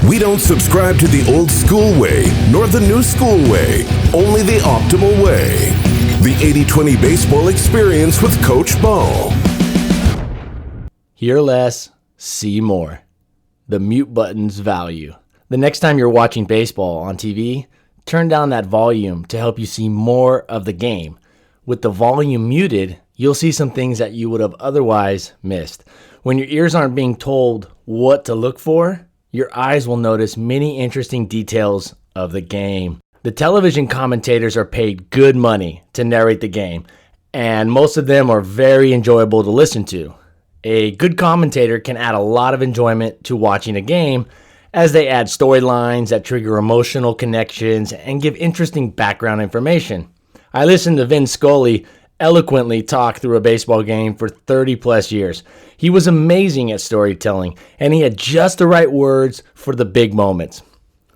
We don't subscribe to the old school way, nor the new school way, only the optimal way. The 80/20 baseball experience with Coach Ball. Hear less, see more. The mute button's value. The next time you're watching baseball on TV, turn down that volume to help you see more of the game. With the volume muted, you'll see some things that you would have otherwise missed. When your ears aren't being told what to look for, your eyes will notice many interesting details of the game. The television commentators are paid good money to narrate the game, and most of them are very enjoyable to listen to. A good commentator can add a lot of enjoyment to watching a game as they add storylines that trigger emotional connections and give interesting background information. I listened to Vin Scully eloquently talk through a baseball game for 30 plus years. He was amazing at storytelling, and he had just the right words for the big moments.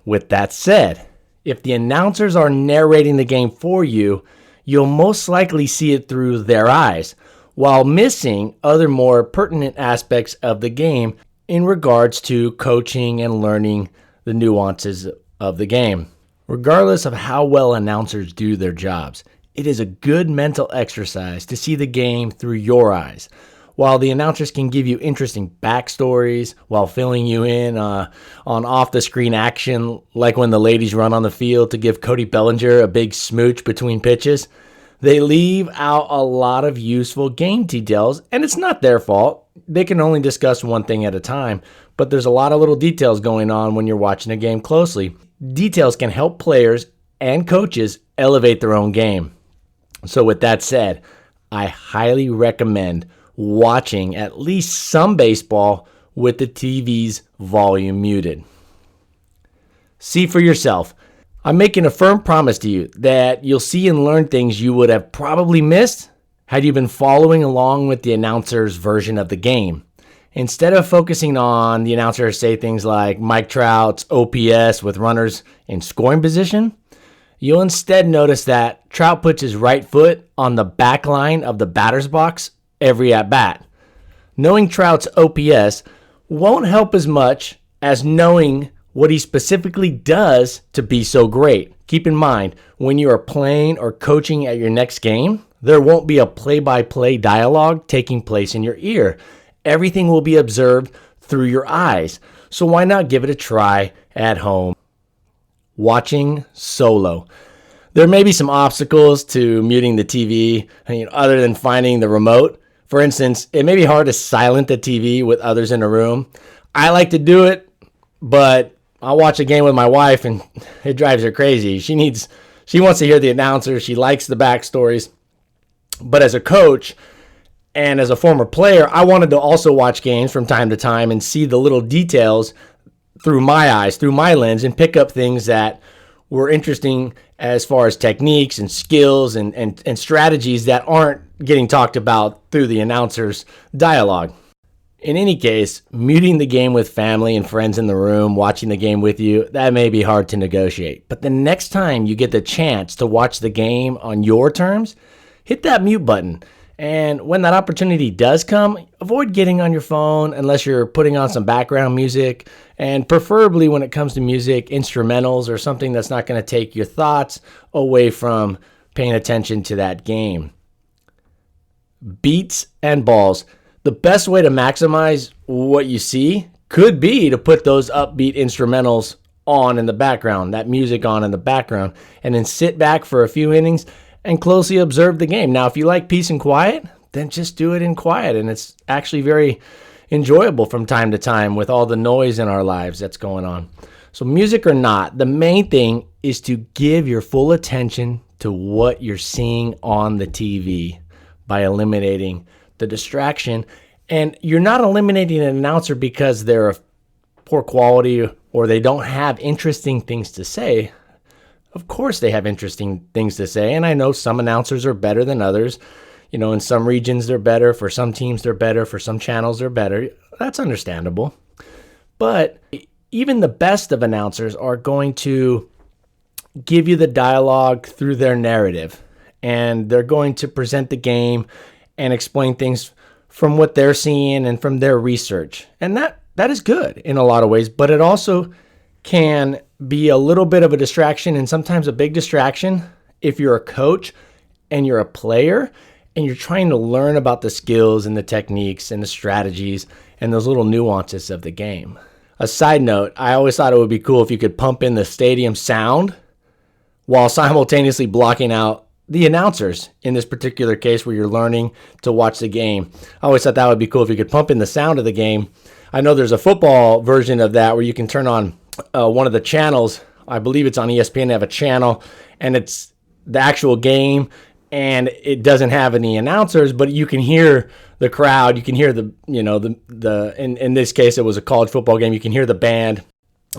With that said, if the announcers are narrating the game for you, you'll most likely see it through their eyes, while missing other more pertinent aspects of the game in regards to coaching and learning the nuances of the game. Regardless of how well announcers do their jobs, it is a good mental exercise to see the game through your eyes. While the announcers can give you interesting backstories while filling you in on off-the-screen action, like when the ladies run on the field to give Cody Bellinger a big smooch between pitches, they leave out a lot of useful game details, and it's not their fault. They can only discuss one thing at a time, but there's a lot of little details going on when you're watching a game closely. Details can help players and coaches elevate their own game. So with that said, I highly recommend watching at least some baseball with the TV's volume muted. See for yourself. I'm making a firm promise to you that you'll see and learn things you would have probably missed had you been following along with the announcer's version of the game. Instead of focusing on the announcer say things like Mike Trout's OPS with runners in scoring position, you'll instead notice that Trout puts his right foot on the back line of the batter's box every at-bat. Knowing Trout's OPS won't help as much as knowing what he specifically does to be so great. Keep in mind, when you are playing or coaching at your next game, there won't be a play-by-play dialogue taking place in your ear. Everything will be observed through your eyes. So why not give it a try at home? Watching solo. There may be some obstacles to muting the TV, other than finding the remote. For instance, it may be hard to silence the TV with others in the room. I like to do it, but I'll watch a game with my wife and it drives her crazy. She wants to hear the announcer. She likes the backstories. But as a coach and as a former player, I wanted to also watch games from time to time and see the little details through my eyes, through my lens, and pick up things that were interesting as far as techniques and skills and strategies that aren't getting talked about through the announcer's dialogue. In any case, muting the game with family and friends in the room, watching the game with you, that may be hard to negotiate. But the next time you get the chance to watch the game on your terms, hit that mute button. And when that opportunity does come, avoid getting on your phone unless you're putting on some background music, and preferably when it comes to music, instrumentals or something that's not going to take your thoughts away from paying attention to that game. Beats and balls. The best way to maximize what you see could be to put those upbeat instrumentals on in the background, that music on in the background, and then sit back for a few innings and closely observe the game. Now, if you like peace and quiet, then just do it in quiet. And it's actually very enjoyable from time to time with all the noise in our lives that's going on. So music or not, the main thing is to give your full attention to what you're seeing on the TV by eliminating the distraction. And you're not eliminating an announcer because they're of poor quality or they don't have interesting things to say. Of course they have interesting things to say, and I know some announcers are better than others. In some regions they're better, for some teams they're better, for some channels they're better. That's understandable. But even the best of announcers are going to give you the dialogue through their narrative, and they're going to present the game and explain things from what they're seeing and from their research. And that is good in a lot of ways, but it also can be a little bit of a distraction and sometimes a big distraction if you're a coach and you're a player and you're trying to learn about the skills and the techniques and the strategies and those little nuances of the game. A side note, I always thought it would be cool if you could pump in the stadium sound while simultaneously blocking out the announcers in this particular case where you're learning to watch the game. I always thought that would be cool if you could pump in the sound of the game. I know there's a football version of that where you can turn on one of the channels. I believe it's on ESPN. They have a channel and it's the actual game and it doesn't have any announcers, but you can hear the crowd. You can hear in this case, it was a college football game. You can hear the band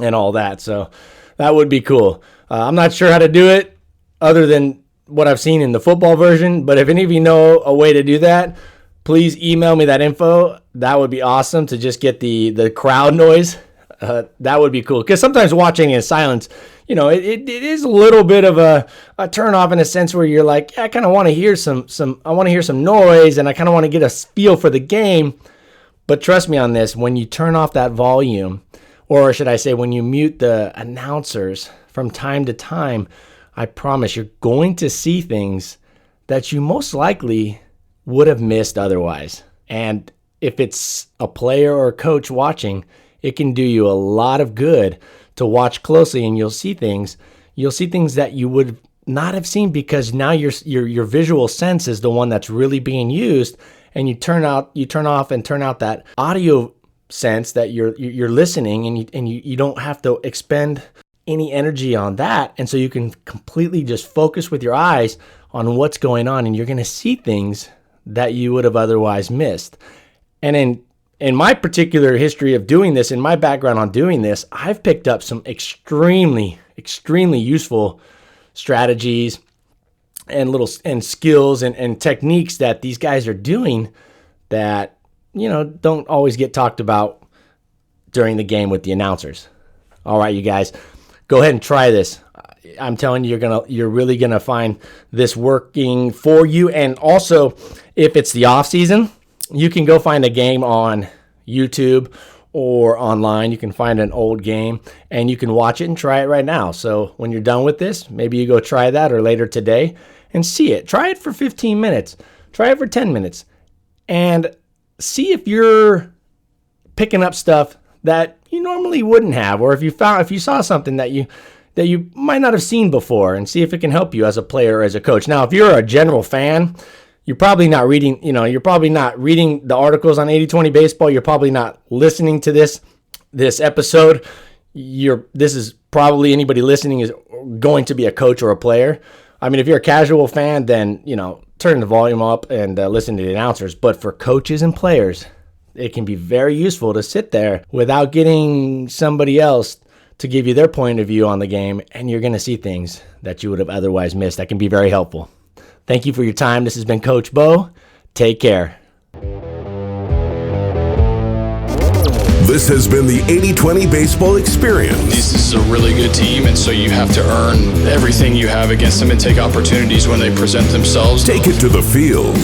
and all that. So that would be cool. I'm not sure how to do it other than what I've seen in the football version, but if any of you know a way to do that, please email me that info. That would be awesome to just get the crowd noise. That would be cool. Because sometimes watching in silence, it is a little bit of a turn off in a sense where you're like, I kind of want to hear I want to hear some noise and I kind of want to get a feel for the game. But trust me on this, when you turn off that volume, or should I say when you mute the announcers from time to time, I promise you're going to see things that you most likely would have missed otherwise. And if it's a player or a coach watching, it can do you a lot of good to watch closely, and you'll see things that you would not have seen because now your visual sense is the one that's really being used, and you turn off and turn out that audio sense that you're listening, and you don't have to expend any energy on that, and so you can completely just focus with your eyes on what's going on, and you're going to see things that you would have otherwise missed. And in my particular history of doing this, in my background on doing this, I've picked up some extremely, extremely useful strategies and skills and techniques that these guys are doing that, don't always get talked about during the game with the announcers. All right, you guys, go ahead and try this. I'm telling you, you're really gonna find this working for you. And also, if it's the off season, you can go find a game on YouTube or online. You can find an old game and you can watch it and try it right now. So when you're done with this, maybe you go try that or later today and see it. Try it for 15 minutes. Try it for 10 minutes and see if you're picking up stuff that you normally wouldn't have, or if you saw something that you might not have seen before, and see if it can help you as a player or as a coach. Now, if you're a general fan, you're probably not reading, the articles on 80/20 baseball. You're probably not listening to this episode. This is probably anybody listening is going to be a coach or a player. I mean, if you're a casual fan, then, turn the volume up and listen to the announcers. But for coaches and players, it can be very useful to sit there without getting somebody else to give you their point of view on the game, and you're going to see things that you would have otherwise missed. That can be very helpful. Thank you for your time. This has been Coach Bo. Take care. This has been the 80/20 Baseball Experience. This is a really good team, and so you have to earn everything you have against them and take opportunities when they present themselves. Take it to the field.